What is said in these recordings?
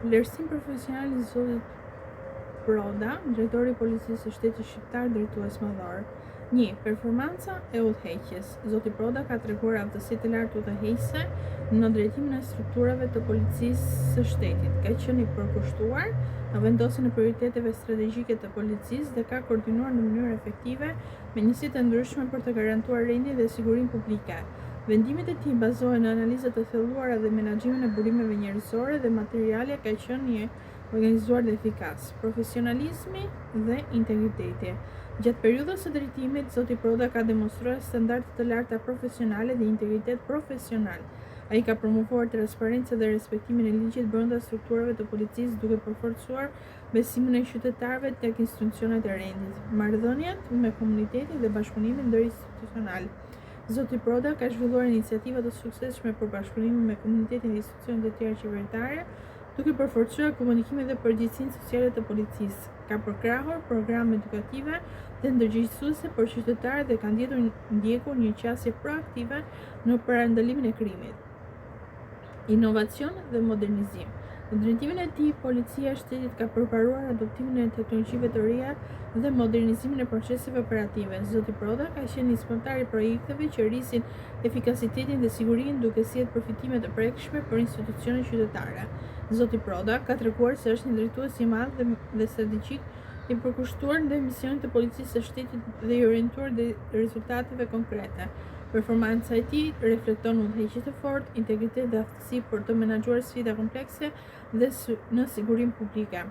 Vlerësim profesional I zotit Proda, drejtori I Policisë së Shtetit Shqiptar, drejtues madhor. 1. Performanca e udhëheqjes. Zoti Proda ka treguar aftësi të lartë udhëheqëse në drejtimin e strukturave të Policisë së Shtetit. Ka qenë I përkushtuar në vendosjen e prioriteteve strategjike të policisë dhe ka koordinuar në mënyrë efektive me njësi të ndryshme për të garantuar rendin dhe sigurinë publike. Vendimet e tij bazohen në analiza të thelluara dhe menaxhimin e burimeve njerëzore dhe materiale ka qenë I organizuar dhe efikas. Profesionalizmi dhe integriteti. Gjatë periudhës së drejtimit, zoti Proda ka demonstruar standarde të larta profesionale dhe integritet profesional. Ai ka promovuar transparencën dhe respektimin e ligjit brenda strukturave të policisë duke përforcuar besimin e qytetarëve tek institucionet e rendit, marrëdhëniet me komunitetin dhe bashkëpunimin ndërinstitucional. Zoti Proda ka zhvilluar iniciativa të suksesshme për bashkëpunimin me komunitetin dhe institucionet e tjera qeveritare, duke përforcuar komunikimin dhe përgjegjësinë sociale të policisë. Ka përkrahur programe edukative dhe ndërgjegjësuese për qytetarët dhe ka ndjekur një qasje proaktive në parandalimin e krimit. Inovacion dhe modernizim. Në drejtimin e tij, Policia e Shtetit ka përparuar adoptimin e teknologjive të reja dhe modernizimin e proceseve operative. Zoti Proda ka qenë inspektor I projekteve që rrisin efikasitetin dhe sigurinë duke sjellë përfitime të prekshme për institucionet qytetare. Zoti Proda ka treguar se është një drejtues I madh dhe strategjik I përkushtuar ndaj misionit të Policisë së Shtetit dhe I orientuar ndaj rezultateve konkrete. Performanca e tij reflekton udhëheqje të fortë, integritet dhe aftësi për të menaxhuar sfida komplekse dhe në sigurinë publike.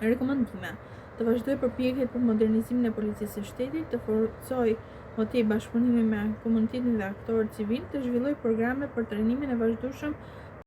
Rekomandime. Të vazhdoj përpjekjet për modernizimin e Policisë së Shtetit, të forcoj më tej bashkëpunimin me komunitetin dhe aktorët civil, të zhvilloj programe për trajnimin e vazhdueshëm